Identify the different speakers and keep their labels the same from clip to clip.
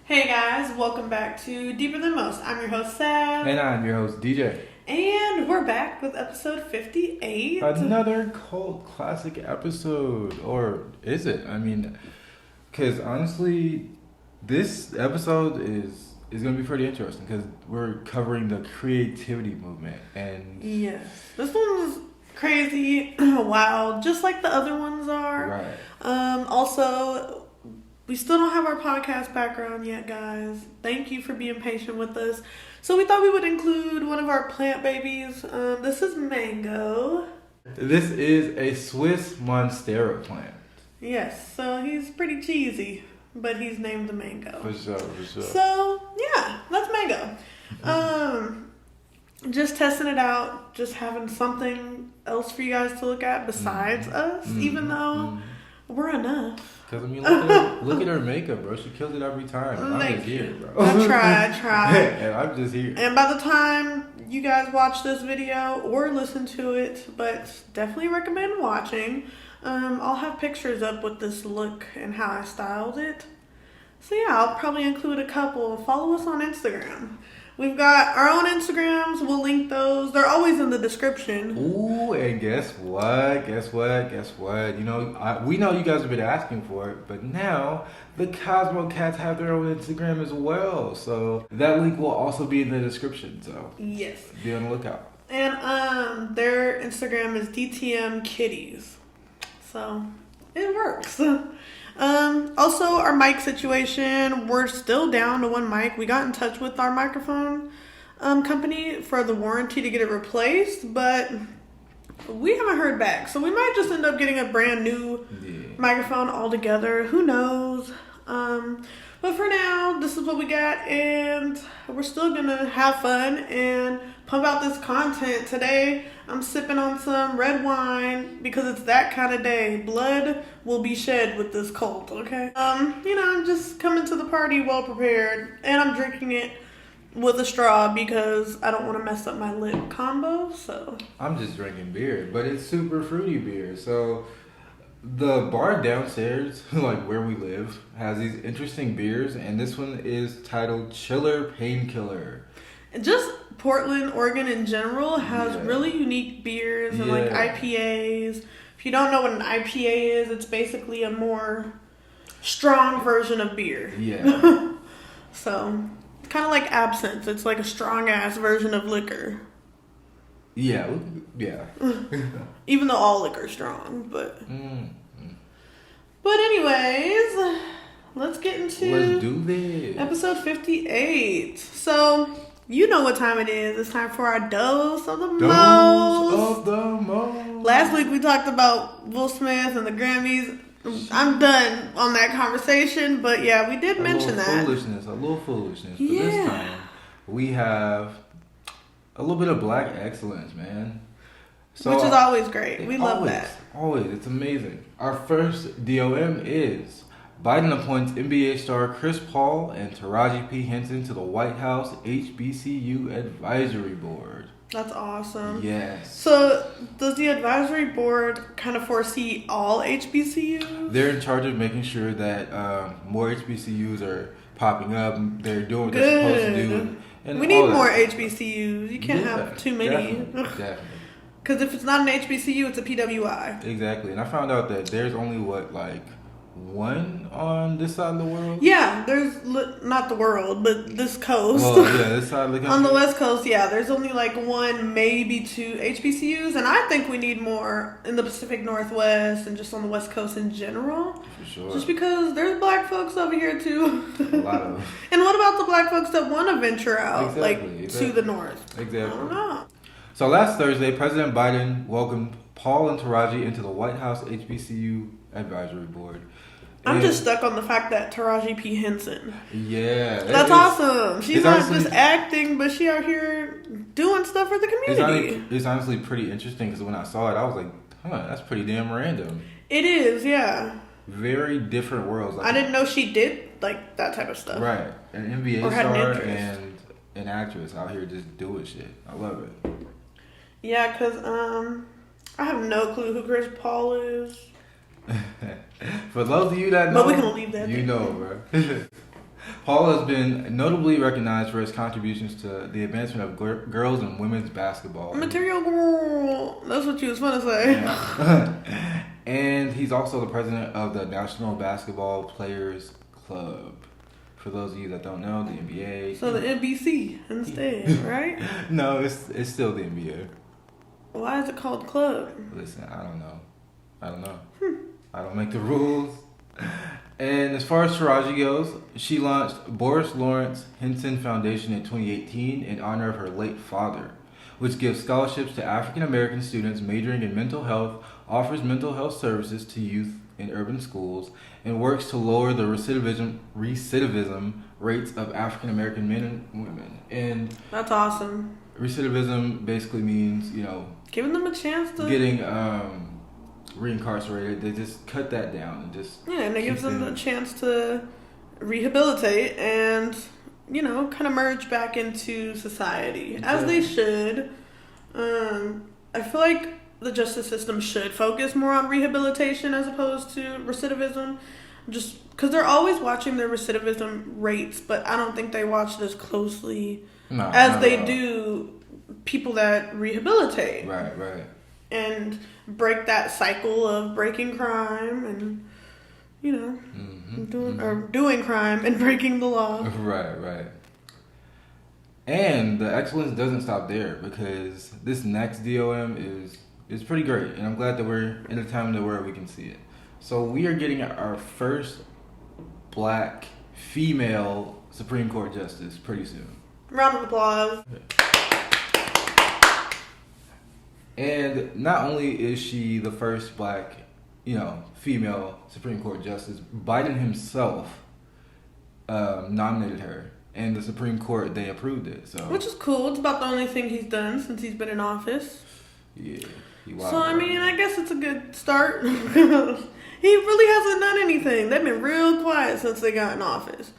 Speaker 1: Hey guys, welcome back to Deeper Than Most. I'm your host, Sav.
Speaker 2: And I'm your host, DJ.
Speaker 1: And we're back with episode 58.
Speaker 2: Another cult classic episode. Or is it? I mean, because honestly, this episode is going to be pretty interesting because we're covering the creativity movement. And
Speaker 1: yes, this one's crazy, wild, just like the other ones are.
Speaker 2: Right.
Speaker 1: Also, we still don't have our podcast background yet, guys. Thank you for being patient with us. So we thought we would include one of our plant babies. This is Mango.
Speaker 2: This is a Swiss Monstera plant.
Speaker 1: Yes, so he's pretty cheesy, but he's named Mango.
Speaker 2: For sure.
Speaker 1: So, yeah, that's Mango. Just testing it out, just having something else for you guys to look at besides us, even though we're enough.
Speaker 2: Because, I mean, look at her makeup, bro. She kills it every time. And I'm just here, bro.
Speaker 1: I try.
Speaker 2: And I'm just here.
Speaker 1: And by the time you guys watch this video or listen to it, but definitely recommend watching, I'll have pictures up with this look and how I styled it. So yeah, I'll probably include a couple. Follow us on Instagram. We've got our own Instagrams. We'll link those. They're always in the description.
Speaker 2: Ooh, and guess what? You know, we know you guys have been asking for it, but now the Cosmocats have their own Instagram as well. So that link will also be in the description. So
Speaker 1: yes,
Speaker 2: be on the lookout.
Speaker 1: And their Instagram is DTM Kitties. So it works. Also, our mic situation, we're still down to one mic. We got in touch with our microphone company for the warranty to get it replaced, but we haven't heard back. So we might just end up getting a brand new microphone altogether. Who knows? But for now, this is what we got, and we're still going to have fun and pump out this content. Today, I'm sipping on some red wine because it's that kind of day. Blood will be shed with this cult, okay? I'm just coming to the party well prepared, and I'm drinking it with a straw because I don't want to mess up my lip combo, so.
Speaker 2: I'm just drinking beer, but it's super fruity beer, so the bar downstairs, like where we live, has these interesting beers, and this one is titled Chiller Painkiller.
Speaker 1: Just Portland, Oregon in general has really unique beers and like IPAs. If you don't know what an IPA is, it's basically a more strong version of beer.
Speaker 2: Yeah.
Speaker 1: So, it's kind of like absinthe. It's like a strong ass version of liquor.
Speaker 2: Yeah.
Speaker 1: Even though all liquor's strong, but. But anyways, let's
Speaker 2: do this.
Speaker 1: Episode 58. So, you know what time it is. It's time for our dose of the most. Last week we talked about Will Smith and the Grammys. I'm done on that conversation, but yeah, we did mention that.
Speaker 2: A little foolishness. But this time, we have a little bit of black excellence, man.
Speaker 1: So, which is always great. We love that.
Speaker 2: Always. It's amazing. Our first DOM is Biden appoints NBA star Chris Paul and Taraji P. Henson to the White House HBCU Advisory Board.
Speaker 1: That's awesome.
Speaker 2: Yes.
Speaker 1: So, does the advisory board kind of foresee all HBCUs?
Speaker 2: They're in charge of making sure that more HBCUs are popping up. They're doing what they're supposed to do. And
Speaker 1: we need more HBCUs. You can't have too many.
Speaker 2: Definitely.
Speaker 1: Because if it's not an HBCU, it's a PWI.
Speaker 2: Exactly. And I found out that there's only, one on this side of the world?
Speaker 1: Yeah, there's not the world, but this coast.
Speaker 2: Well, yeah, this side of the country.
Speaker 1: On the West Coast, yeah, there's only one, maybe two HBCUs, and I think we need more in the Pacific Northwest and just on the West Coast in general.
Speaker 2: For sure.
Speaker 1: Just because there's black folks over here too.
Speaker 2: A lot of them.
Speaker 1: And what about the black folks that want to venture out,
Speaker 2: exactly.
Speaker 1: to the north?
Speaker 2: Exactly.
Speaker 1: I don't know.
Speaker 2: So last Thursday, President Biden welcomed Paul and Taraji into the White House HBCU Advisory Board.
Speaker 1: I'm just stuck on the fact that Taraji P. Henson.
Speaker 2: Yeah.
Speaker 1: That's awesome. She's not just acting, but she out here doing stuff for the community.
Speaker 2: It's honestly pretty interesting because when I saw it, I was like, that's pretty damn random.
Speaker 1: It is, yeah.
Speaker 2: Very different worlds.
Speaker 1: I didn't know she did, that type of stuff.
Speaker 2: Right. An NBA star and an actress out here just doing shit. I love it.
Speaker 1: Yeah, because I have no clue who Chris Paul is.
Speaker 2: For those of you that know,
Speaker 1: but we can leave that.
Speaker 2: You know, bro. Hall has been notably recognized for his contributions to the advancement of girls and women's basketball.
Speaker 1: Material girl. That's what you was going to say.
Speaker 2: Yeah. And he's also the president of the National Basketball Players Club. For those of you that don't know, the NBA.
Speaker 1: So the NBC instead, right?
Speaker 2: No, it's still the NBA.
Speaker 1: Why is it called club?
Speaker 2: Listen, I don't know. I don't make the rules. And as far as Taraji goes, she launched Boris Lawrence Henson Foundation in 2018 in honor of her late father, which gives scholarships to African American students majoring in mental health, offers mental health services to youth in urban schools, and works to lower the recidivism rates of African American men and women. And
Speaker 1: that's awesome.
Speaker 2: Recidivism basically means,
Speaker 1: giving them a chance to
Speaker 2: getting reincarcerated. They just cut that down and just
Speaker 1: and it gives them a chance to rehabilitate and kind of merge back into society as they should. I feel like the justice system should focus more on rehabilitation as opposed to recidivism, just because they're always watching their recidivism rates, but I don't think they watch it as closely as they do people that rehabilitate.
Speaker 2: Right.
Speaker 1: And break that cycle of breaking crime and, doing crime and breaking the law.
Speaker 2: Right. And the excellence doesn't stop there, because this next DOM is pretty great. And I'm glad that we're in a time where we can see it. So we are getting our first black female Supreme Court justice pretty soon.
Speaker 1: Round of applause.
Speaker 2: And not only is she the first black, female Supreme Court justice, Biden himself nominated her, and the Supreme Court, they approved it. So, which
Speaker 1: is cool. It's about the only thing he's done since he's been in office.
Speaker 2: Yeah.
Speaker 1: So I guess it's a good start. He really hasn't done anything. They've been real quiet since they got in office.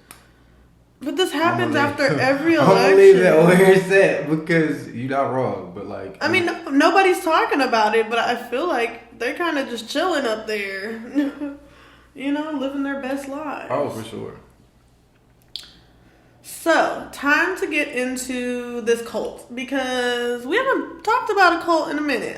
Speaker 1: But this happens after every election.
Speaker 2: I'm gonna leave that where it's at, because you're not wrong. But
Speaker 1: nobody's talking about it, but I feel like they're kind of just chilling up there, living their best lives.
Speaker 2: Oh, for sure.
Speaker 1: So, time to get into this cult, because we haven't talked about a cult in a minute.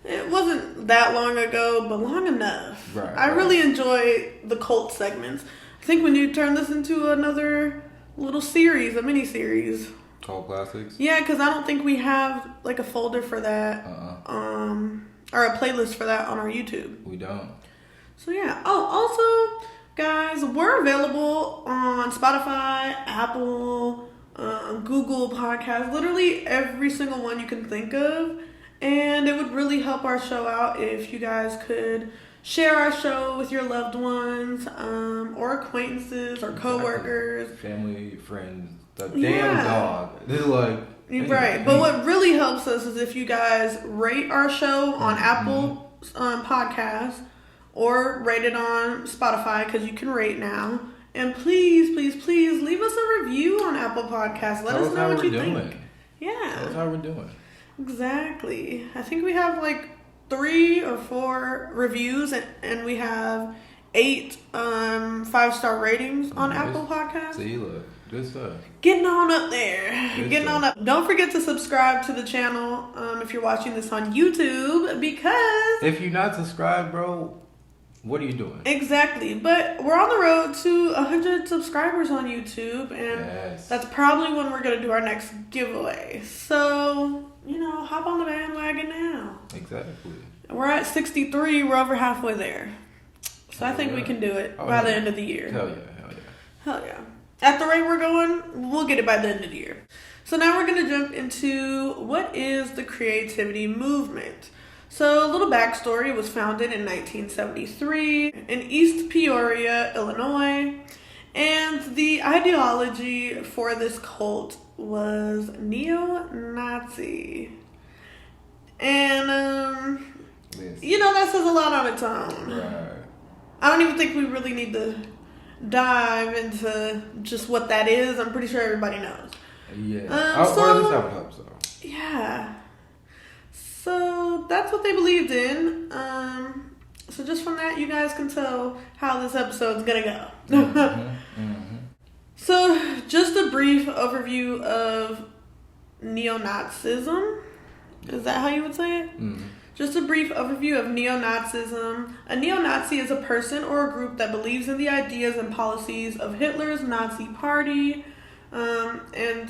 Speaker 1: It wasn't that long ago, but long enough.
Speaker 2: Right.
Speaker 1: I really enjoy the cult segments. I think we need to turn this into another little series, a mini series.
Speaker 2: Cult classics?
Speaker 1: Yeah, because I don't think we have a folder for that, or a playlist for that on our YouTube.
Speaker 2: We don't.
Speaker 1: So yeah. Oh, also, guys, we're available on Spotify, Apple, Google Podcasts, literally every single one you can think of. And it would really help our show out if you guys could share our show with your loved ones, or acquaintances, or coworkers,
Speaker 2: family, friends, the damn dog. This is
Speaker 1: right. But what really helps us is if you guys rate our show on Apple Podcasts, or rate it on Spotify, because you can rate now. And please leave us a review on Apple Podcasts. Let us know what you think. Yeah.
Speaker 2: Tell us how we're doing.
Speaker 1: Exactly. I think we have 3 or 4 reviews, and we have 8 5-star ratings on Apple Podcasts.
Speaker 2: See, look, good stuff.
Speaker 1: Getting on up there. Getting on up. Don't forget to subscribe to the channel if you're watching this on YouTube, because
Speaker 2: if you're not subscribed, bro, what are you doing?
Speaker 1: Exactly. But we're on the road to 100 subscribers on YouTube, and that's probably when we're going to do our next giveaway. So, hop on the bandwagon now.
Speaker 2: Exactly.
Speaker 1: We're at 63. We're over halfway there. So I think we can do it by the end of the year. Hell yeah. At the rate we're going, we'll get it by the end of the year. So now we're going to jump into what is the creativity movement. So a little backstory: it was founded in 1973 in East Peoria, Illinois. And the ideology for this cult was neo-Nazi. And, that says a lot on its own.
Speaker 2: Right.
Speaker 1: I don't even think we really need to dive into just what that is. I'm pretty sure everybody knows.
Speaker 2: Yeah. Or at least I would hope so.
Speaker 1: Yeah. So that's what they believed in. So just from that, you guys can tell how this episode's gonna go. Just a brief overview of neo-Nazism. Is that how you would say it?
Speaker 2: Mm.
Speaker 1: Just a brief overview of neo-Nazism. A neo-Nazi is a person or a group that believes in the ideas and policies of Hitler's Nazi party. And,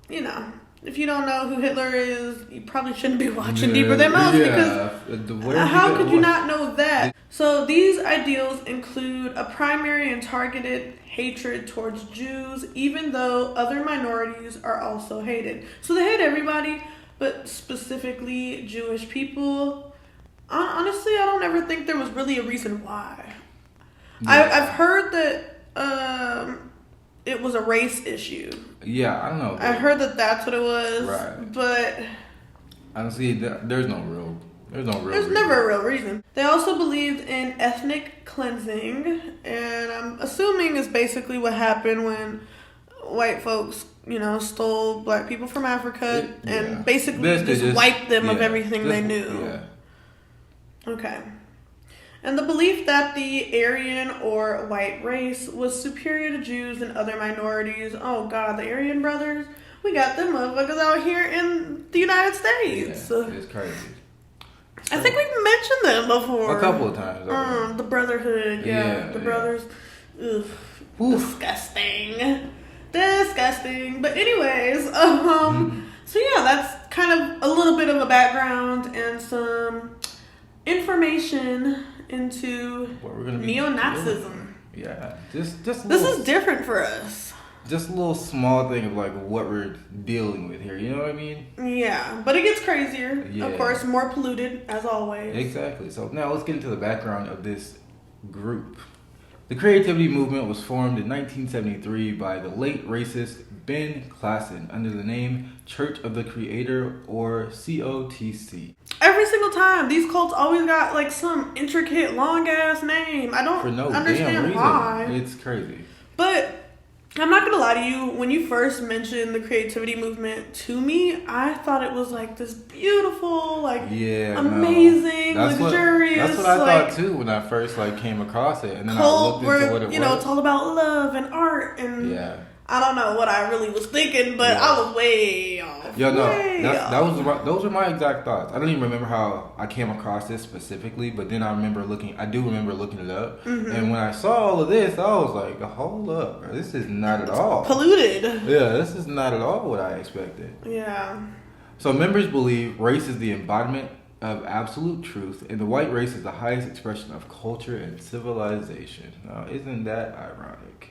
Speaker 1: you know, if you don't know who Hitler is, you probably shouldn't be watching Deeper Than Most because how could you not know that? So these ideals include a primary and targeted hatred towards Jews, even though other minorities are also hated. So they hate everybody, but specifically Jewish people. Honestly, I don't ever think there was really a reason why. Yeah. I've heard that it was a race issue.
Speaker 2: Yeah, I don't know.
Speaker 1: I heard that that's what it was.
Speaker 2: Right.
Speaker 1: But
Speaker 2: honestly, there's
Speaker 1: never a real reason. They also believed in ethnic cleansing, and I'm assuming is basically what happened when white folks, you know, stole black people from Africa and basically just wiped them of everything they knew.
Speaker 2: Yeah.
Speaker 1: Okay. And the belief that the Aryan or white race was superior to Jews and other minorities. Oh God, the Aryan brothers, we got them motherfuckers out here in the United States.
Speaker 2: Yeah, it's crazy.
Speaker 1: I think we've mentioned them before.
Speaker 2: A couple of times.
Speaker 1: The Brotherhood, the brothers. Ugh, disgusting. Disgusting. But anyways, so yeah, that's kind of a little bit of a background and some information into neo-Nazism.
Speaker 2: Yeah, just this
Speaker 1: is different for us.
Speaker 2: Just a little small thing of like what we're dealing with here. You know what I mean?
Speaker 1: Yeah, but it gets crazier. Yeah. Of course, more polluted as always.
Speaker 2: Exactly. So now let's get into the background of this group. The creativity movement was formed in 1973 by the late racist Ben Klassen under the name Church of the Creator, or COTC.
Speaker 1: Every single time, these cults always got like some intricate, long ass name. I don't understand why.
Speaker 2: It's crazy.
Speaker 1: But I'm not gonna lie to you, when you first mentioned the creativity movement to me, I thought it was like this beautiful, like amazing, luxurious.
Speaker 2: That's what I thought too when I first like came across it, and then I looked into what it was.
Speaker 1: You know, it's all about love and art, and I don't know what I really was thinking, but I was way off.
Speaker 2: Those were my exact thoughts. I don't even remember how I came across this specifically, but then I do remember looking it up. Mm-hmm. And when I saw all of this, I was like, hold up, bro. This is not at all
Speaker 1: polluted.
Speaker 2: Yeah, this is not at all what I expected.
Speaker 1: Yeah.
Speaker 2: So members believe race is the embodiment of absolute truth, and the white race is the highest expression of culture and civilization. Now, isn't that ironic?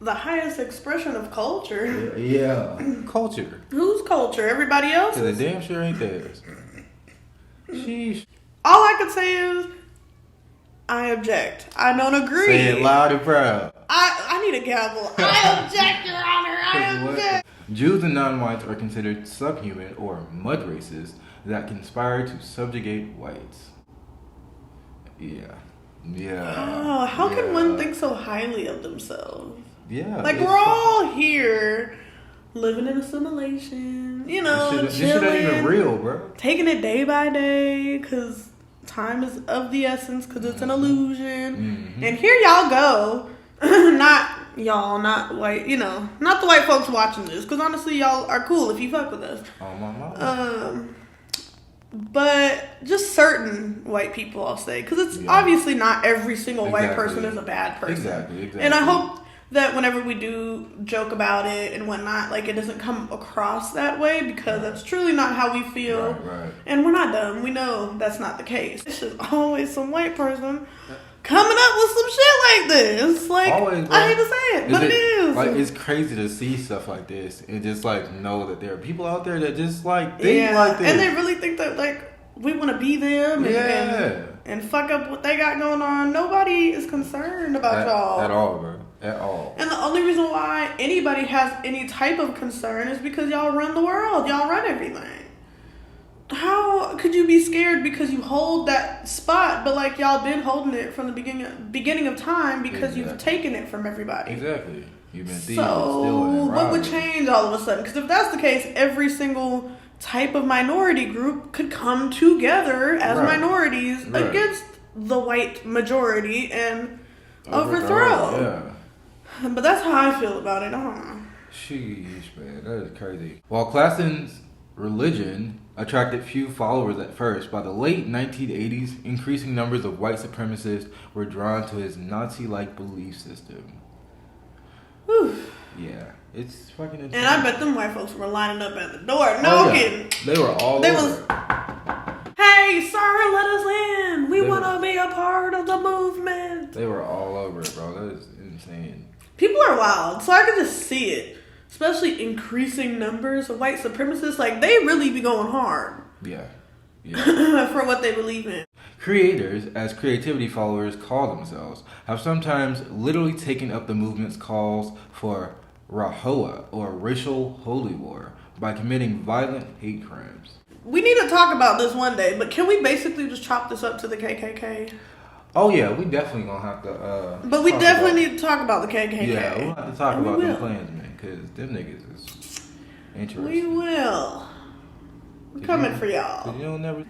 Speaker 1: The highest expression of culture?
Speaker 2: Yeah. Culture.
Speaker 1: Whose culture? Everybody else's?
Speaker 2: Because they damn sure ain't theirs. Sheesh.
Speaker 1: All I could say is, I object. I don't agree.
Speaker 2: Say it loud and proud.
Speaker 1: I need a gavel. I object, Your Honor. I object.
Speaker 2: Jews and non-whites are considered subhuman or mud races that conspire to subjugate whites. Yeah.
Speaker 1: Oh, how can one think so highly of themselves?
Speaker 2: Yeah.
Speaker 1: Like, we're all here living in assimilation, you know,
Speaker 2: this shit ain't even real, bro.
Speaker 1: Taking it day by day because time is of the essence because it's an illusion. Mm-hmm. And here y'all go. Not y'all, not white, you know, not the white folks watching this, because honestly, y'all are cool if you fuck with us.
Speaker 2: Oh, my mom.
Speaker 1: But just certain white people, I'll say, because it's obviously not every single white person is a bad person.
Speaker 2: Exactly.
Speaker 1: And I hope that whenever we do joke about it and whatnot, like, it doesn't come across that way, because that's truly not how we feel.
Speaker 2: Right.
Speaker 1: And we're not dumb. We know that's not the case. It's just always some white person coming up with some shit like this. Like, always, I hate to say it, but it is.
Speaker 2: Like, it's crazy to see stuff like this and just, like, know that there are people out there that just, like, think like this.
Speaker 1: And they really think that, like, we want to be them and fuck up what they got going on. Nobody is concerned about y'all.
Speaker 2: At all, bro. At all.
Speaker 1: And the only reason why anybody has any type of concern is because y'all run the world. Y'all run everything. How could you be scared because you hold that spot, but like y'all been holding it from the beginning of time because you've taken it from everybody?
Speaker 2: Exactly. You've been thieving,
Speaker 1: so what would change all of a sudden? Because if that's the case, every single type of minority group could come together as minorities against the white majority and overthrow. But that's how I feel about it. I don't know.
Speaker 2: Sheesh, man, that is crazy. While Klassen's religion attracted few followers at first, by the late 1980s, increasing numbers of white supremacists were drawn to his Nazi-like belief system.
Speaker 1: Whew.
Speaker 2: Yeah, it's fucking insane.
Speaker 1: And I bet them white folks were lining up at the door. No kidding.
Speaker 2: They were all over.
Speaker 1: Hey, sir, let us in. We want to be a part of the movement.
Speaker 2: They were all over it, bro. That is insane.
Speaker 1: People are wild, so I can just see it. Especially increasing numbers of white supremacists. Like, they really be going hard.
Speaker 2: Yeah.
Speaker 1: For what they believe in.
Speaker 2: Creators, as creativity followers call themselves, have sometimes literally taken up the movement's calls for Rahowa, or racial holy war, by committing violent hate crimes.
Speaker 1: We need to talk about this one day, but can we basically just chop this up to the KKK?
Speaker 2: Oh yeah, we definitely gonna have to.
Speaker 1: But we definitely need to talk about the KKK.
Speaker 2: Yeah, we'll have to talk about them Klansmen, because them niggas is interesting.
Speaker 1: We will. We're coming for y'all.
Speaker 2: But you'll never.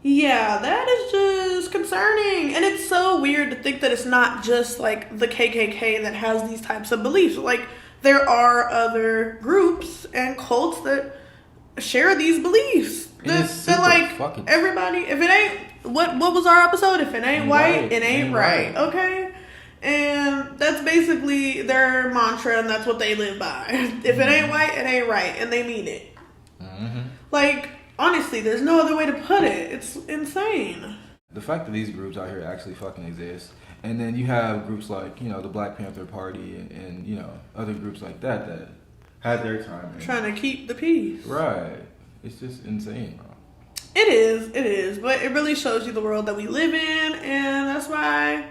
Speaker 1: Yeah, that is just concerning. And it's so weird to think that it's not just like the KKK that has these types of beliefs. Like, there are other groups and cults that share these beliefs. That like everybody, if it ain't what was our episode? If it ain't white, it ain't right. Okay? And that's basically their mantra, and that's what they live by. If it ain't white, it ain't right, and they mean it.
Speaker 2: Mm-hmm.
Speaker 1: Like, honestly, there's no other way to put it. It's insane.
Speaker 2: The fact that these groups out here actually fucking exist, and then you have groups like, you know, the Black Panther Party and you know, other groups like that had their time.
Speaker 1: Trying to keep the peace.
Speaker 2: Right. It's just insane, bro.
Speaker 1: It is, but it really shows you the world that we live in, and that's why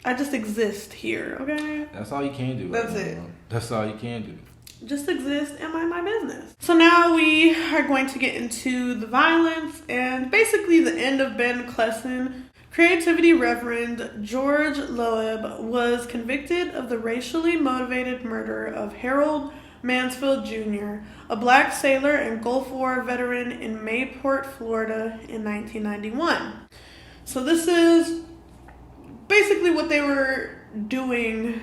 Speaker 1: I just exist here, okay?
Speaker 2: That's all you can do.
Speaker 1: That's it.
Speaker 2: That's all you can do.
Speaker 1: Just exist and mind my business. So now we are going to get into the violence and basically the end of Ben Klassen. Creativity Reverend George Loeb was convicted of the racially motivated murder of Harold Mansfield Jr., a black sailor and Gulf War veteran in Mayport, Florida in 1991. So this is basically what they were doing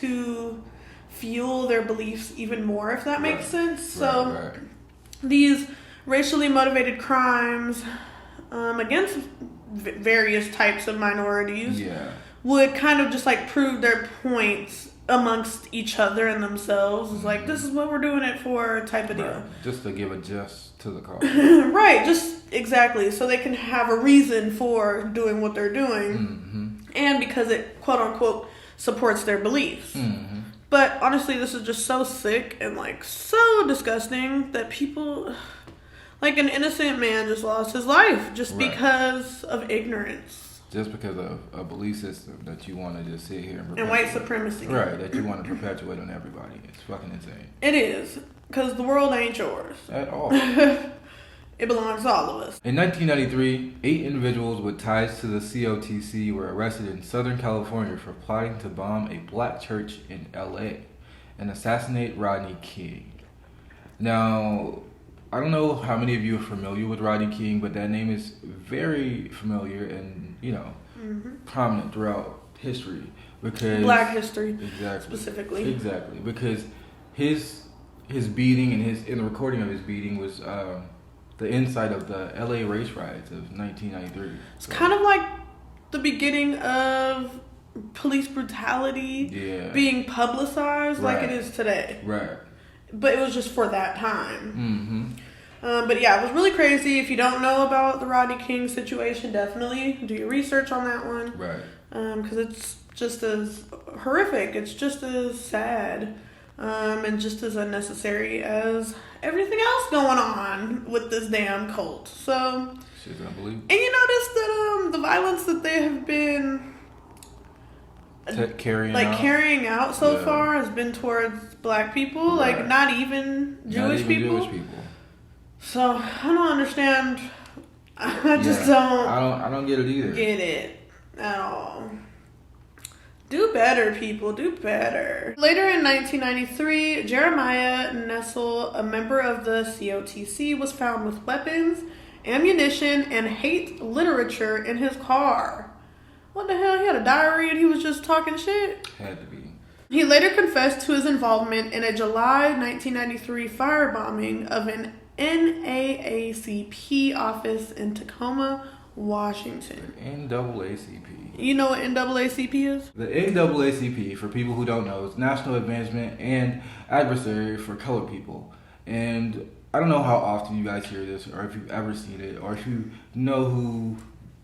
Speaker 1: to fuel their beliefs even more, if that makes sense. So these racially motivated crimes against various types of minorities would kind of just like prove their points amongst each other and themselves. It's like, this is what we're doing it for type of deal.
Speaker 2: Just to give a just to the cause.
Speaker 1: Right, just exactly. So they can have a reason for doing what they're doing.
Speaker 2: Mm-hmm.
Speaker 1: And because it, quote unquote, supports their beliefs.
Speaker 2: Mm-hmm.
Speaker 1: But honestly, this is just so sick and like so disgusting that people, like an innocent man just lost his life just because of ignorance.
Speaker 2: Just because of a belief system that you want to just sit here and
Speaker 1: white supremacy.
Speaker 2: Right, that you want to perpetuate on everybody. It's fucking insane.
Speaker 1: It is. Because the world ain't yours.
Speaker 2: At all.
Speaker 1: It belongs to all of us.
Speaker 2: In 1993, 8 individuals with ties to the COTC were arrested in Southern California for plotting to bomb a black church in LA and assassinate Rodney King. Now, I don't know how many of you are familiar with Rodney King, but that name is very familiar and, you know, prominent throughout history. Because
Speaker 1: black history.
Speaker 2: Exactly.
Speaker 1: Specifically.
Speaker 2: Exactly. Because his beating and the recording of his beating was the inside of the LA race riots of 1993.
Speaker 1: It's kind of like the beginning of police brutality being publicized like it is today.
Speaker 2: Right.
Speaker 1: But it was just for that time.
Speaker 2: Mm-hmm.
Speaker 1: But yeah, it was really crazy. If you don't know about the Rodney King situation, definitely do your research on that one.
Speaker 2: Right.
Speaker 1: Because it's just as horrific. It's just as sad. And just as unnecessary as everything else going on with this damn cult. So,
Speaker 2: shit's unbelievable.
Speaker 1: And you notice that the violence that they have been carrying out so far has been towards black people, like not even Jewish people. So I don't understand. I just don't.
Speaker 2: I don't get it either.
Speaker 1: Get it at all. Do better, people. Do better. Later in 1993, Jeremiah Nessel, a member of the COTC, was found with weapons, ammunition, and hate literature in his car. What the hell? He had a diary and he was just talking shit?
Speaker 2: Had to be.
Speaker 1: He later confessed to his involvement in a July 1993 firebombing of an NAACP office in Tacoma, Washington.
Speaker 2: NAACP.
Speaker 1: You know what NAACP is?
Speaker 2: The NAACP, for people who don't know, is National Advancement and Adversary for Colored People. And I don't know how often you guys hear this, or if you've ever seen it, or if you know who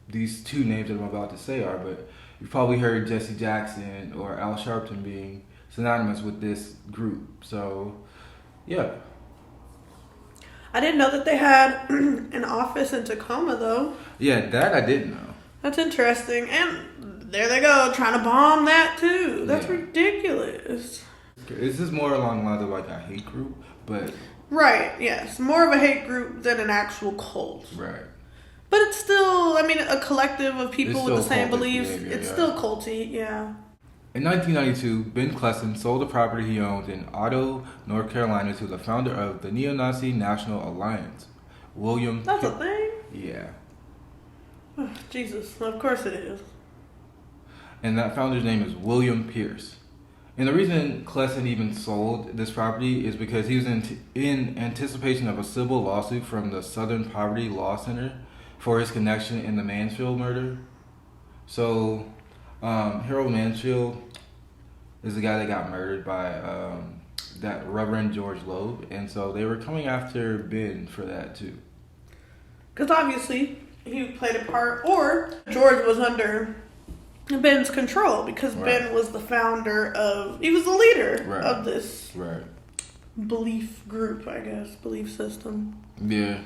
Speaker 2: these two names that I'm about to say are, but you've probably heard Jesse Jackson or Al Sharpton being synonymous with this group. So, yeah.
Speaker 1: I didn't know that they had an office in Tacoma, though.
Speaker 2: Yeah, that I didn't know.
Speaker 1: That's interesting. And there they go, trying to bomb that, too. That's ridiculous.
Speaker 2: This is more along the lines of like a hate group, but...
Speaker 1: Right, yes. More of a hate group than an actual cult.
Speaker 2: Right.
Speaker 1: But it's still, I mean, a collective of people with the same beliefs.
Speaker 2: Behavior,
Speaker 1: it's still culty, yeah.
Speaker 2: In 1992, Ben Clesson sold the property he owned in Otto, North Carolina to the founder of the neo-Nazi National Alliance, William...
Speaker 1: That's a thing?
Speaker 2: Yeah.
Speaker 1: Jesus, of course it is.
Speaker 2: And that founder's name is William Pierce. And the reason Clesson even sold this property is because he was in anticipation of a civil lawsuit from the Southern Poverty Law Center for his connection in the Mansfield murder. So, Harold Mansfield is the guy that got murdered by that Reverend George Loeb. And so they were coming after Ben for that too.
Speaker 1: Because obviously he played a part, or George was under Ben's control because Ben was the founder of, he was the leader of this belief group, I guess, belief system.
Speaker 2: Yeah.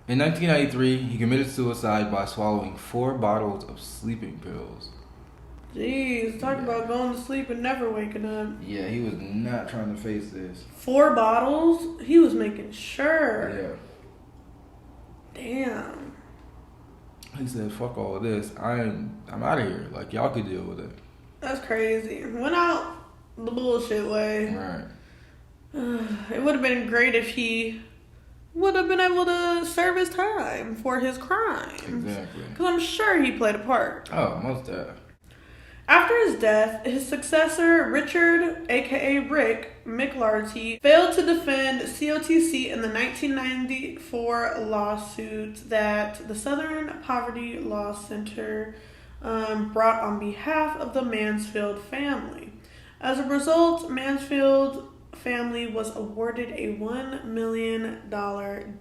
Speaker 2: In 1993, he committed suicide by swallowing 4 bottles of sleeping pills.
Speaker 1: Jeez, talk about going to sleep and never waking up.
Speaker 2: Yeah, he was not trying to face this.
Speaker 1: 4 bottles? He was making sure.
Speaker 2: Yeah.
Speaker 1: Damn.
Speaker 2: He said, fuck all of this. I'm out of here. Like, y'all could deal with it.
Speaker 1: That's crazy. Went out the bullshit way.
Speaker 2: Right.
Speaker 1: It would have been great if he would have been able to serve his time for his crimes.
Speaker 2: Exactly.
Speaker 1: Because I'm sure he played a part.
Speaker 2: Oh, most definitely.
Speaker 1: After his death, his successor, Richard, aka Rick McLarty, failed to defend COTC in the 1994 lawsuit that the Southern Poverty Law Center brought on behalf of the Mansfield family. As a result, Mansfield family was awarded a $1 million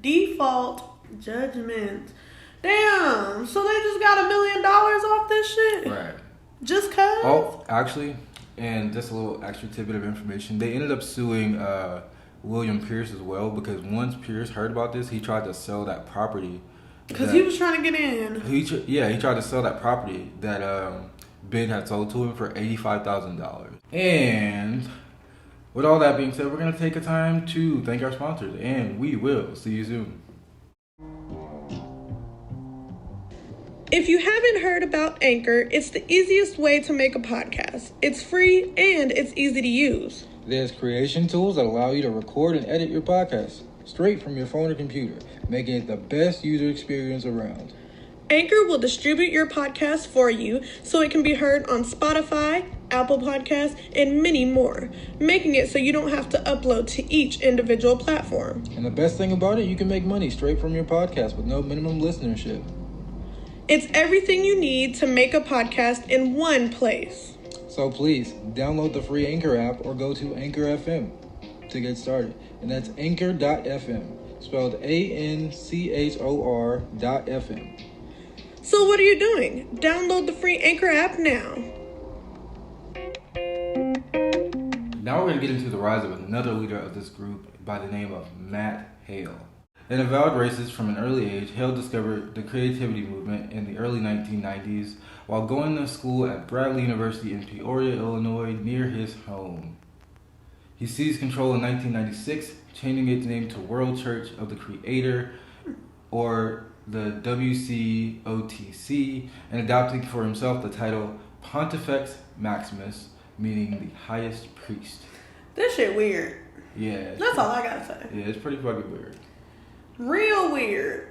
Speaker 1: default judgment. Damn, so they just got $1 million off this shit?
Speaker 2: Right.
Speaker 1: Just cause?
Speaker 2: Oh, actually, and just a little extra tidbit of information, they ended up suing William Pierce as well, because once Pierce heard about this, he tried to sell that property.
Speaker 1: Because he was trying to get in.
Speaker 2: He tried to sell that property that Ben had sold to him for $85,000. And with all that being said, we're going to take a time to thank our sponsors, and we will see you soon.
Speaker 1: If you haven't heard about Anchor, it's the easiest way to make a podcast. It's free and it's easy to use.
Speaker 2: There's creation tools that allow you to record and edit your podcast straight from your phone or computer, making it the best user experience around.
Speaker 1: Anchor will distribute your podcast for you so it can be heard on Spotify, Apple Podcasts, and many more, making it so you don't have to upload to each individual platform.
Speaker 2: And the best thing about it, you can make money straight from your podcast with no minimum listenership.
Speaker 1: It's everything you need to make a podcast in one place.
Speaker 2: So please, download the free Anchor app or go to Anchor FM to get started. And that's Anchor.fm, spelled ANCHOR.FM.
Speaker 1: So what are you doing? Download the free Anchor app now.
Speaker 2: Now we're going to get into the rise of another leader of this group by the name of Matt Hale. An avowed racist from an early age, Hale discovered the creativity movement in the early 1990s while going to school at Bradley University in Peoria, Illinois, near his home. He seized control in 1996, changing its name to World Church of the Creator, or the WCOTC, and adopting for himself the title Pontifex Maximus, meaning the highest priest.
Speaker 1: This shit weird.
Speaker 2: Yeah.
Speaker 1: That's all I gotta say.
Speaker 2: Yeah, it's pretty fucking weird.
Speaker 1: Real weird.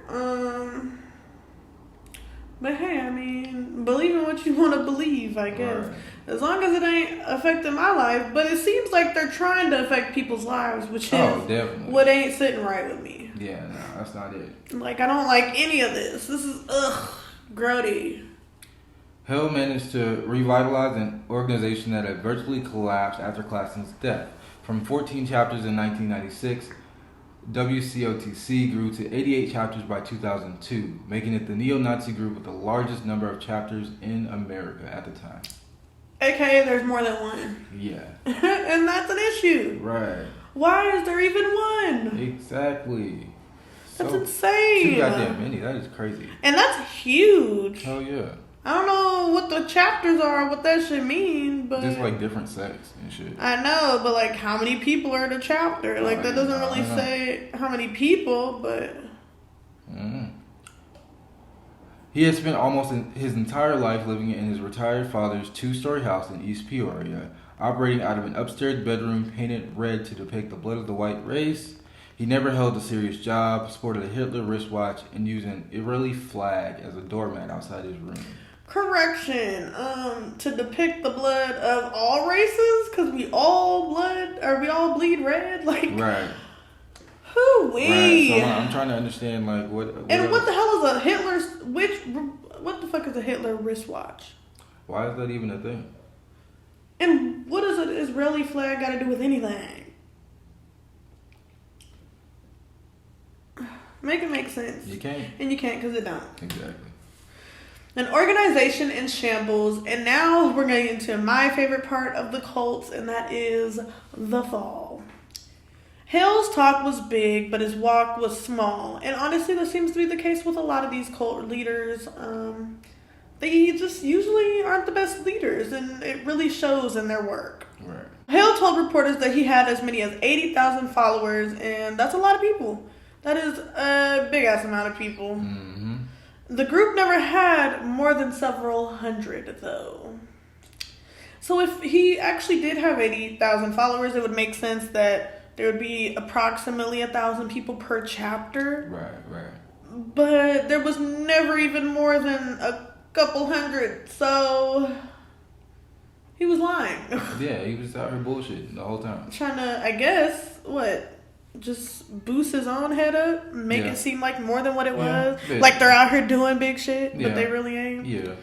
Speaker 1: But hey, I mean, believe in what you want to believe, I guess.
Speaker 2: Right.
Speaker 1: As long as it ain't affecting my life. But it seems like they're trying to affect people's lives, which is
Speaker 2: definitely
Speaker 1: what ain't sitting right with me.
Speaker 2: Yeah, no, that's not it.
Speaker 1: Like, I don't like any of this. This is, grody.
Speaker 2: Hale managed to revitalize an organization that had virtually collapsed after Claxton's death. From 14 chapters in 1996, WCOTC grew to 88 chapters by 2002, making it the neo-Nazi group with the largest number of chapters in America at the time.
Speaker 1: AKA, there's more than one.
Speaker 2: Yeah.
Speaker 1: And that's an issue.
Speaker 2: Right.
Speaker 1: Why is there even one?
Speaker 2: Exactly.
Speaker 1: That's
Speaker 2: So,
Speaker 1: insane.
Speaker 2: Too goddamn many. That is crazy.
Speaker 1: And that's huge.
Speaker 2: Hell yeah.
Speaker 1: I don't know what the chapters are, what that should mean, but...
Speaker 2: Just like different sects and shit.
Speaker 1: I know, but like how many people are in a chapter? Like that doesn't really say how many people, but...
Speaker 2: He had spent almost his entire life living in his retired father's two-story house in East Peoria, operating out of an upstairs bedroom painted red to depict the blood of the white race. He never held a serious job, sported a Hitler wristwatch, and used an Israeli flag as a doormat outside his room.
Speaker 1: Correction, to depict the blood of all races, because we all bleed red, like...
Speaker 2: Right.
Speaker 1: Hoo-wee.
Speaker 2: Right, so I'm trying to understand, like, what
Speaker 1: and what the hell is a Hitler's... What the fuck is a Hitler wristwatch?
Speaker 2: Why is that even a thing?
Speaker 1: And what does an Israeli flag got to do with anything? Make it make sense.
Speaker 2: You can't.
Speaker 1: And you can't because it don't.
Speaker 2: Exactly.
Speaker 1: An organization in shambles. And now we're getting into my favorite part of the cults, and that is the fall. Hale's talk was big, but his walk was small. And honestly, that seems to be the case with a lot of these cult leaders. They just usually aren't the best leaders, and it really shows in their work.
Speaker 2: Right.
Speaker 1: Hale told reporters that he had as many as 80,000 followers, and that's a lot of people. That is a big-ass amount of people.
Speaker 2: Mm-hmm.
Speaker 1: The group never had more than several hundred, though. So if he actually did have 80,000 followers, it would make sense that there would be approximately 1,000 people per chapter.
Speaker 2: Right.
Speaker 1: But there was never even more than a couple hundred, so he was lying.
Speaker 2: Yeah, he was out here bullshitting the whole time.
Speaker 1: Trying to, I guess, just boost his own head up, make it seem like more than what it was.
Speaker 2: Yeah.
Speaker 1: Like they're out here doing big shit, but
Speaker 2: Yeah.
Speaker 1: they really ain't.
Speaker 2: Yeah.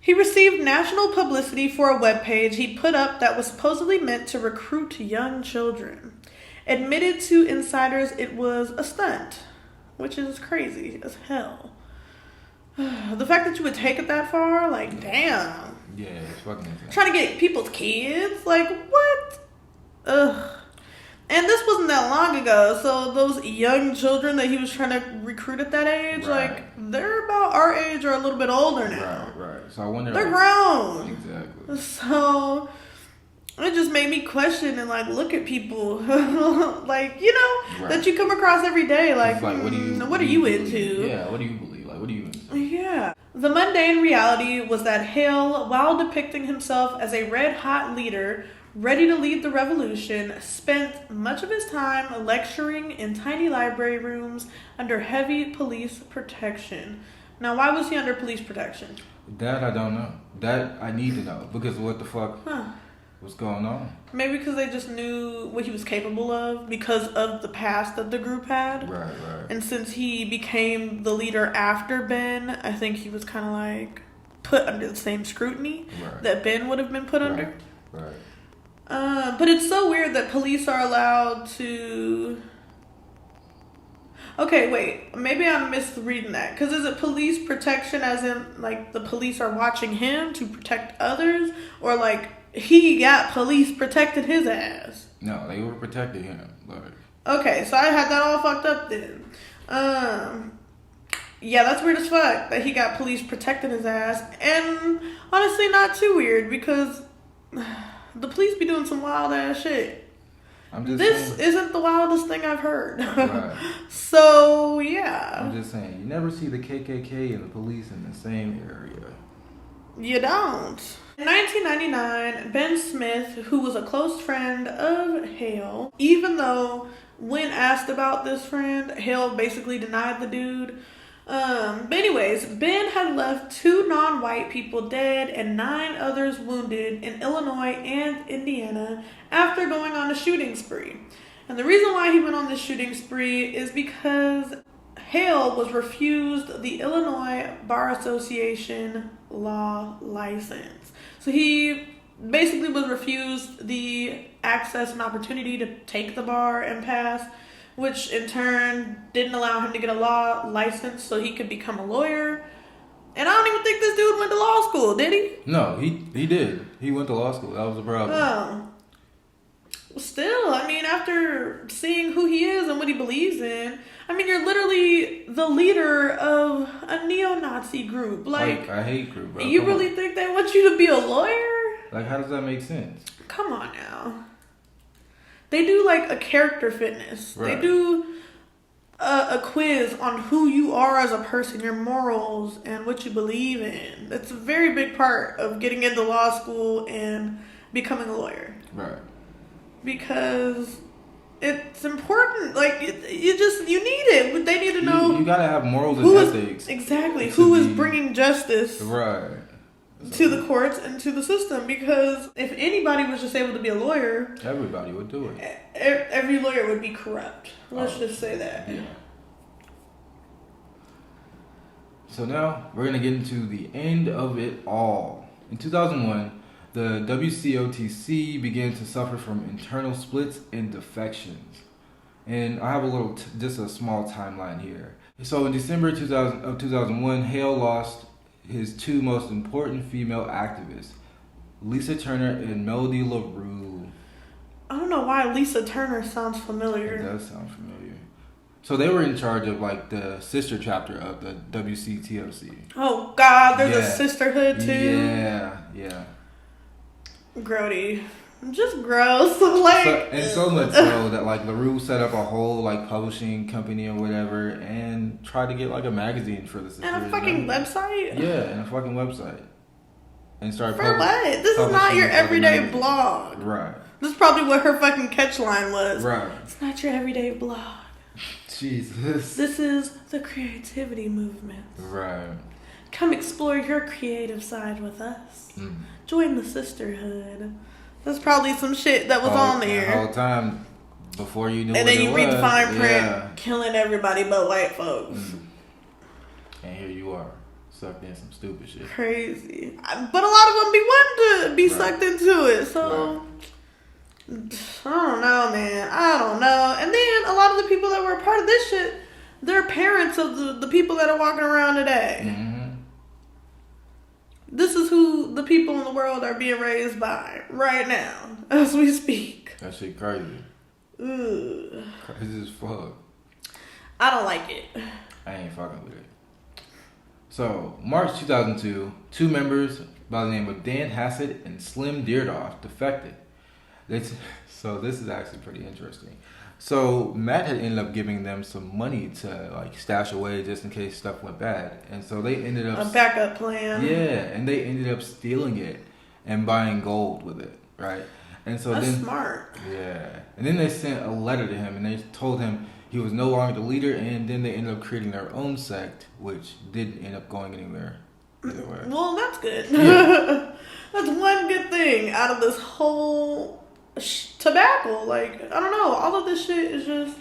Speaker 1: He received national publicity for a webpage he put up that was supposedly meant to recruit young children. Admitted to insiders it was a stunt, which is crazy as hell. The fact that you would take it that far, like, damn.
Speaker 2: Yeah, it's fucking insane.
Speaker 1: Trying to get people's kids? Like, what? Ugh. And this wasn't that long ago, so those young children that he was trying to recruit at that age, like, they're about our age or a little bit older now.
Speaker 2: Right. So I wonder...
Speaker 1: They're grown.
Speaker 2: Exactly.
Speaker 1: So... it just made me question and like look at people like, you know, that you come across every day. Like,
Speaker 2: what
Speaker 1: are you into?
Speaker 2: Yeah, what do you believe? Like, what do you into?
Speaker 1: Yeah. The mundane reality was that Hale, while depicting himself as a red-hot leader ready to lead the revolution, spent much of his time lecturing in tiny library rooms under heavy police protection. Now, why was he under police protection?
Speaker 2: That I don't know. That I need to know because what the fuck? What's going on?
Speaker 1: Maybe because they just knew what he was capable of because of the past that the group had.
Speaker 2: Right.
Speaker 1: And since he became the leader after Ben, I think he was kind of like put under the same scrutiny that Ben would have been put under.
Speaker 2: Right.
Speaker 1: But it's so weird that police are allowed to... Okay, wait. Maybe I'm misreading that. Because is it police protection as in, like, the police are watching him to protect others? Or, like, he got police protected his ass?
Speaker 2: No, they were protecting him. Like...
Speaker 1: Okay, so I had that all fucked up then. Yeah, that's weird as fuck that he got police protecting his ass. And honestly, not too weird because the police be doing some wild ass shit. This isn't the wildest thing I've heard.
Speaker 2: Right.
Speaker 1: So, yeah.
Speaker 2: I'm just saying, you never see the KKK and the police in the same area.
Speaker 1: You don't. In 1999, Ben Smith, who was a close friend of Hale, even though when asked about this friend, Hale basically denied the dude, But anyways, Ben had left 2 non-white people dead and 9 others wounded in Illinois and Indiana after going on a shooting spree. And the reason why he went on this shooting spree is because Hale was refused the Illinois Bar Association law license. So he basically was refused the access and opportunity to take the bar and pass, which in turn didn't allow him to get a law license so he could become a lawyer. And I don't even think this dude went to law school, did he?
Speaker 2: No, he did. He went to law school. That was the problem.
Speaker 1: Oh. Still, I mean, after seeing who he is and what he believes in, I mean, you're literally the leader of a neo-Nazi group. Like,
Speaker 2: I hate group, bro.
Speaker 1: You really think they want you to be a lawyer?
Speaker 2: Like, how does that make sense?
Speaker 1: Come on now. They do like a character fitness.
Speaker 2: Right.
Speaker 1: They do a quiz on who you are as a person, your morals, and what you believe in. That's a very big part of getting into law school and becoming a lawyer.
Speaker 2: Right.
Speaker 1: Because it's important. Like, you need it. They need to know.
Speaker 2: You gotta have morals and ethics.
Speaker 1: Exactly. Who is bringing justice.
Speaker 2: Right.
Speaker 1: To the courts and to the system, because if anybody was just able to be a lawyer,
Speaker 2: everybody would do it.
Speaker 1: Every lawyer would be corrupt. Let's just say that.
Speaker 2: Yeah. So now we're gonna get into the end of it all. In 2001, the WCOTC began to suffer from internal splits and defections, and I have just a small timeline here. So in December 2001, Hale lost his 2 most important female activists, Lisa Turner and Melody LaRue.
Speaker 1: I don't know why Lisa Turner sounds familiar.
Speaker 2: It does sound familiar. So they were in charge of like the sister chapter of the WCTOC.
Speaker 1: Oh God, there's a sisterhood too.
Speaker 2: Yeah.
Speaker 1: Grody. Just gross. Like,
Speaker 2: so much so that like LaRue set up a whole like publishing company or whatever and tried to get like a magazine for the sisters.
Speaker 1: And a fucking website?
Speaker 2: Yeah, and a fucking website. And started
Speaker 1: for what? This is not your everyday blog.
Speaker 2: Right.
Speaker 1: This is probably what her fucking catchline was.
Speaker 2: Right.
Speaker 1: It's not your everyday blog.
Speaker 2: Jesus.
Speaker 1: This is the creativity movement.
Speaker 2: Right.
Speaker 1: Come explore your creative side with us. Join the sisterhood. That's probably some shit that was on there.
Speaker 2: The whole time before you knew.
Speaker 1: And then you read the fine print, killing everybody but white folks.
Speaker 2: And here you are, sucked in some stupid shit.
Speaker 1: Crazy. But a lot of them be wanting to be sucked into it. So, I don't know, man. I don't know. And then a lot of the people that were a part of this shit, they're parents of the people that are walking around today.
Speaker 2: Mm-hmm.
Speaker 1: This is who the people in the world are being raised by right now, as we speak.
Speaker 2: That shit crazy.
Speaker 1: Ugh.
Speaker 2: Crazy as fuck.
Speaker 1: I don't like it.
Speaker 2: I ain't fucking with it. So, March 2002, 2 members by the name of Dan Hassett and Slim Deardoff defected. So this is actually pretty interesting. So Matt had ended up giving them some money to like stash away just in case stuff went bad, and so they ended up
Speaker 1: a backup plan.
Speaker 2: Yeah, and they ended up stealing it and buying gold with it, right? And so
Speaker 1: that's
Speaker 2: then
Speaker 1: smart.
Speaker 2: Yeah, and then they sent a letter to him and they told him he was no longer the leader, and then they ended up creating their own sect, which didn't end up going anywhere. Either way.
Speaker 1: Well, that's good. Yeah. That's one good thing out of this whole tobacco. Like, I don't know, all of this shit is just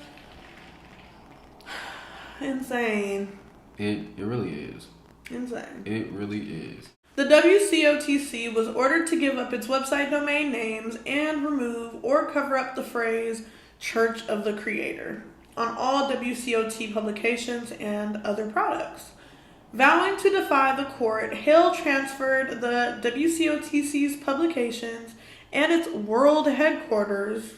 Speaker 1: insane.
Speaker 2: It really is.
Speaker 1: Insane.
Speaker 2: It really is.
Speaker 1: The WCOTC was ordered to give up its website domain names and remove or cover up the phrase Church of the Creator on all WCOT publications and other products. Vowing to defy the court, Hale transferred the WCOTC's publications and its world headquarters,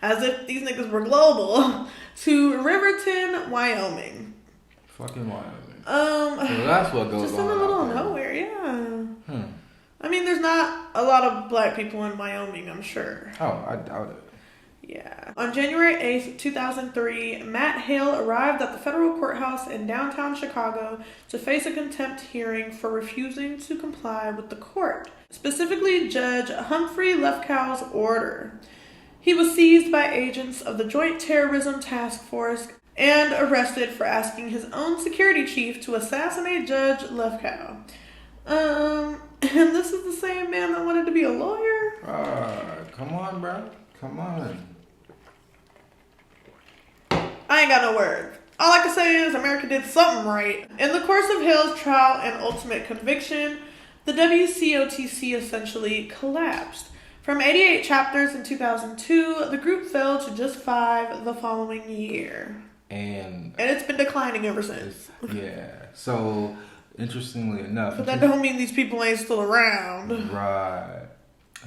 Speaker 1: as if these niggas were global, to Riverton, Wyoming.
Speaker 2: Fucking Wyoming. Well, that's what goes on.
Speaker 1: Just in the middle of nowhere, yeah. I mean, there's not a lot of black people in Wyoming, I'm sure.
Speaker 2: Oh, I doubt it.
Speaker 1: Yeah. On January 8th, 2003, Matt Hale arrived at the federal courthouse in downtown Chicago to face a contempt hearing for refusing to comply with the court, specifically Judge Humphrey Lefkow's order. He was seized by agents of the Joint Terrorism Task Force and arrested for asking his own security chief to assassinate Judge Lefkow. And this is the same man that wanted to be a lawyer?
Speaker 2: Come on, bro. Come on.
Speaker 1: I ain't got no words. All I can say is America did something right. In the course of Hale's trial and ultimate conviction, the WCOTC essentially collapsed. From 88 chapters in 2002, the group fell to just 5 the following year. And it's been declining ever since.
Speaker 2: Yeah. So, interestingly enough...
Speaker 1: But that don't mean these people ain't still around.
Speaker 2: Right.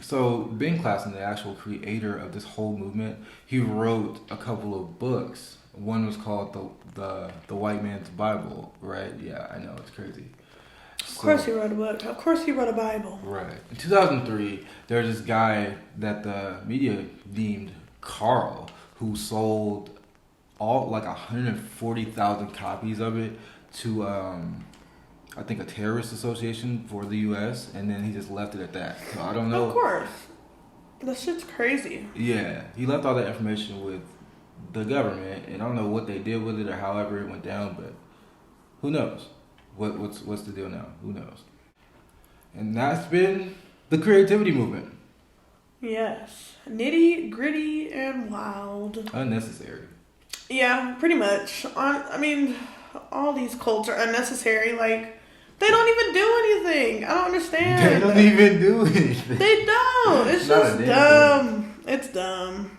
Speaker 2: So, Ben Klassen, the actual creator of this whole movement, he wrote a couple of books. One was called the White Man's Bible, right? Yeah, I know, it's crazy.
Speaker 1: Of course he wrote a book. Of course he wrote a Bible.
Speaker 2: Right. In 2003, there was this guy that the media deemed Carl, who sold all 140,000 copies of it to I think a terrorist association for the U.S. and then he just left it at that. So I don't know.
Speaker 1: Of course, that shit's crazy.
Speaker 2: Yeah, he left all that information with the government, and I don't know what they did with it or however it went down, but who knows? What's the deal now? Who knows? And that's been the creativity movement.
Speaker 1: Yes, nitty gritty and wild.
Speaker 2: Unnecessary.
Speaker 1: Yeah, pretty much. I mean, all these cults are unnecessary. They don't even do anything. I don't understand.
Speaker 2: They don't even do anything.
Speaker 1: They don't. It's just dumb. It's dumb.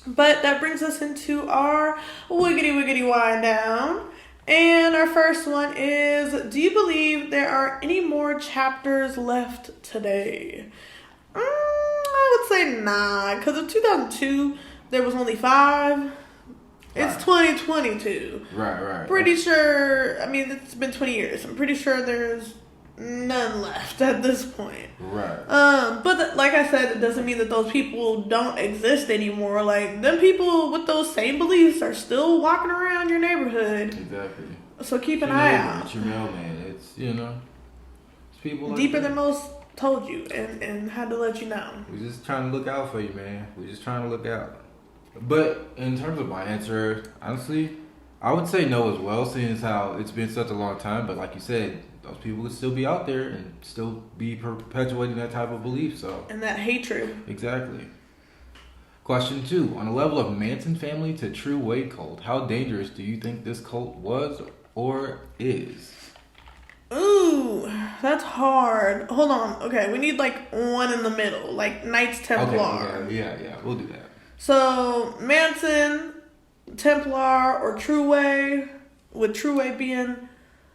Speaker 1: But that brings us into our wiggity wind down. And our first one is, do you believe there are any more chapters left today? I would say nah. Because of 2002, there was only 5. It's 2022.
Speaker 2: Right.
Speaker 1: Pretty sure, it's been 20 years. I'm pretty sure there's none left at this point.
Speaker 2: Right.
Speaker 1: But like I said, it doesn't mean that those people don't exist anymore. Them people with those same beliefs are still walking around your neighborhood.
Speaker 2: Exactly.
Speaker 1: So keep an eye out.
Speaker 2: It's your mailman. It's, it's people like
Speaker 1: deeper
Speaker 2: that.
Speaker 1: than most told you and had to let you know.
Speaker 2: We're just trying to look out for you, man. We're just trying to look out. But in terms of my answer, honestly, I would say no as well, seeing as how it's been such a long time. But like you said, those people would still be out there and still be perpetuating that type of belief. So
Speaker 1: and that hatred.
Speaker 2: Exactly. Question 2. On a level of Manson family to True Wade cult, how dangerous do you think this cult was or is?
Speaker 1: Ooh, that's hard. Hold on. Okay, we need one in the middle, Knights Templar.
Speaker 2: Okay. Yeah, we'll do that.
Speaker 1: So, Manson, Templar, or True Way, with True Way being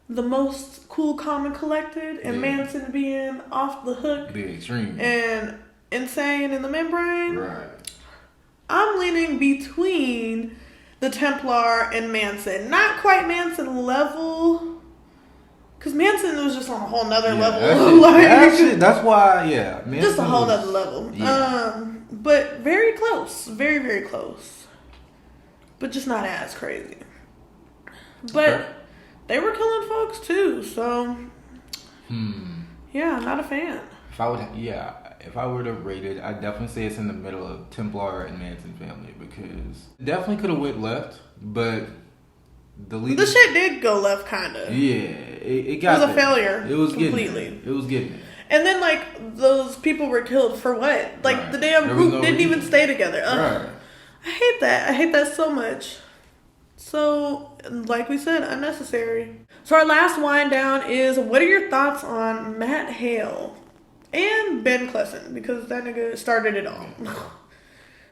Speaker 1: the most cool, calm, and collected, and Manson being off the hook.
Speaker 2: The extreme.
Speaker 1: And insane in the membrane.
Speaker 2: Right.
Speaker 1: I'm leaning between the Templar and Manson. Not quite Manson level, because Manson was just on a whole nother level.
Speaker 2: That's why, Manson
Speaker 1: just a whole nother level.
Speaker 2: Yeah.
Speaker 1: But very close. Very, very close. But just not as crazy. But they were killing folks too, so... Yeah, not a fan.
Speaker 2: If I were to rate it, I'd definitely say it's in the middle of Templar and Manson family, because it definitely could have went left, but
Speaker 1: the shit did go left, kind of.
Speaker 2: Yeah, it got
Speaker 1: It was a failure.
Speaker 2: It was
Speaker 1: completely.
Speaker 2: It was getting it.
Speaker 1: And then, those people were killed for what? The damn group didn't even stay together.
Speaker 2: Right.
Speaker 1: I hate that. I hate that so much. So, like we said, unnecessary. So our last wind down is, what are your thoughts on Matt Hale and Ben Klassen? Because that nigga started it all.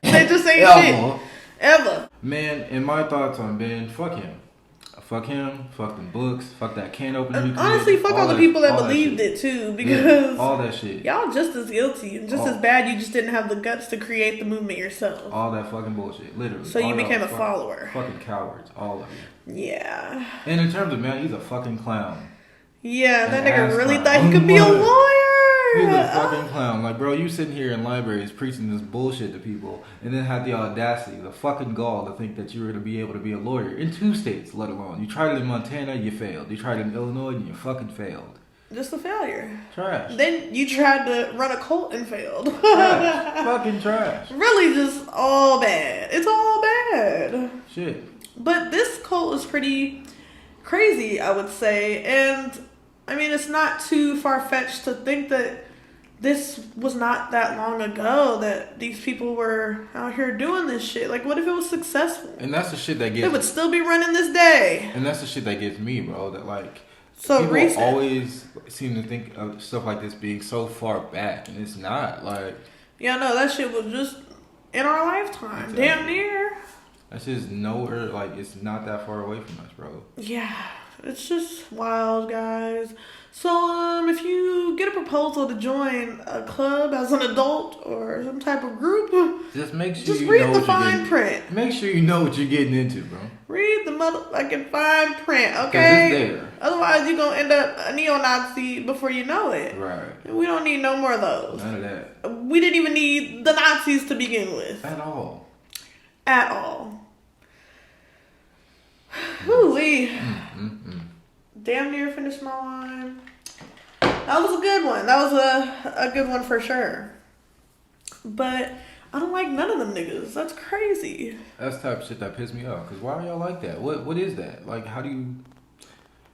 Speaker 1: They just ain't shit. Ever.
Speaker 2: Man, and my thoughts on Ben, fuck him. Fuck him, fuck them books, fuck that can opener.
Speaker 1: Honestly, fuck all the people that believed it too, because
Speaker 2: all that shit.
Speaker 1: Y'all just as guilty and just as bad. You just didn't have the guts to create the movement yourself.
Speaker 2: All that fucking bullshit, literally.
Speaker 1: So you became a follower.
Speaker 2: Fucking cowards, all of you.
Speaker 1: Yeah.
Speaker 2: And in terms of man, he's a fucking clown.
Speaker 1: Yeah, that nigga really thought he could be a lawyer.
Speaker 2: He's a fucking clown. Bro, you sitting here in libraries preaching this bullshit to people and then had the audacity, the fucking gall to think that you were going to be able to be a lawyer in 2 states, let alone. You tried it in Montana, you failed. You tried it in Illinois, and you fucking failed.
Speaker 1: Just a failure.
Speaker 2: Trash.
Speaker 1: Then you tried to run a cult and failed.
Speaker 2: Trash. Fucking trash.
Speaker 1: Really just all bad. It's all bad.
Speaker 2: Shit.
Speaker 1: But this cult is pretty crazy, I would say. And I mean, it's not too far-fetched to think that this was not that long ago that these people were out here doing this shit. Like, what if it was successful?
Speaker 2: And that's the shit that gets...
Speaker 1: It would still be running this day.
Speaker 2: And that's the shit that gets me, bro. That, like,
Speaker 1: so
Speaker 2: people
Speaker 1: recent.
Speaker 2: always seem to think of stuff like this being so far back. And it's not, like...
Speaker 1: Yeah, no, that shit was just in our lifetime. Exactly. Damn near.
Speaker 2: That's just nowhere, like, it's not that far away from us, bro.
Speaker 1: Yeah, it's just wild, guys. So, if you get a proposal to join a club as an adult or some type of group,
Speaker 2: just make sure
Speaker 1: just
Speaker 2: you
Speaker 1: read
Speaker 2: know
Speaker 1: the
Speaker 2: what you're
Speaker 1: fine print.
Speaker 2: Make sure you know what you're getting into, bro.
Speaker 1: Read the motherfucking fine print, okay?
Speaker 2: Because it's there.
Speaker 1: Otherwise, you're going to end up a neo-Nazi before you know it.
Speaker 2: Right.
Speaker 1: We don't need no more of those.
Speaker 2: None of that.
Speaker 1: We didn't even need the Nazis to begin with.
Speaker 2: At all.
Speaker 1: At all. Whoo-wee. Damn near finished my wine. That was a good one. That was a good one for sure. But I don't like none of them niggas. That's crazy.
Speaker 2: That's the type of shit that pissed me off. Because why are y'all like that? What is that? Like, how do you...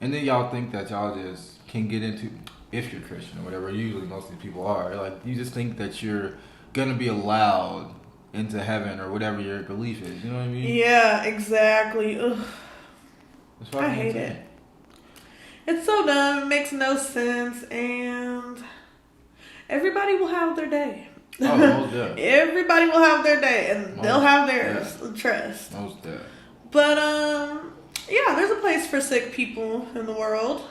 Speaker 2: And then y'all think that y'all just can get into... If you're Christian or whatever, usually most of these people are. Like, you just think that you're going to be allowed into heaven or whatever your belief is. You know what I mean?
Speaker 1: Yeah, exactly. Ugh. I hate
Speaker 2: insane.
Speaker 1: it. It's so dumb. It makes no sense. And everybody will have their day.
Speaker 2: Oh, most definitely.
Speaker 1: Everybody will have their day. And they'll have theirs. Trust.
Speaker 2: Most definitely.
Speaker 1: But, yeah, there's a place for sick people in the world.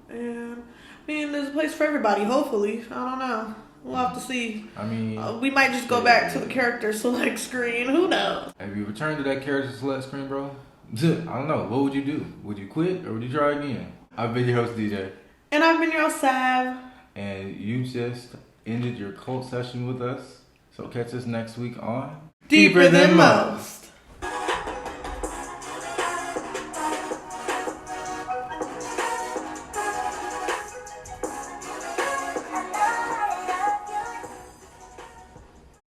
Speaker 1: And, I mean, there's a place for everybody, hopefully. I don't know. We'll have to see.
Speaker 2: I mean...
Speaker 1: we might just go back to the character select screen. Who knows?
Speaker 2: Have you returned to that character select screen, bro? I don't know. What would you do? Would you quit or would you try again? I've been your host, DJ.
Speaker 1: And I've been your host, Sav.
Speaker 2: And you just ended your cult session with us. So catch us next week on
Speaker 1: Deeper Than Most.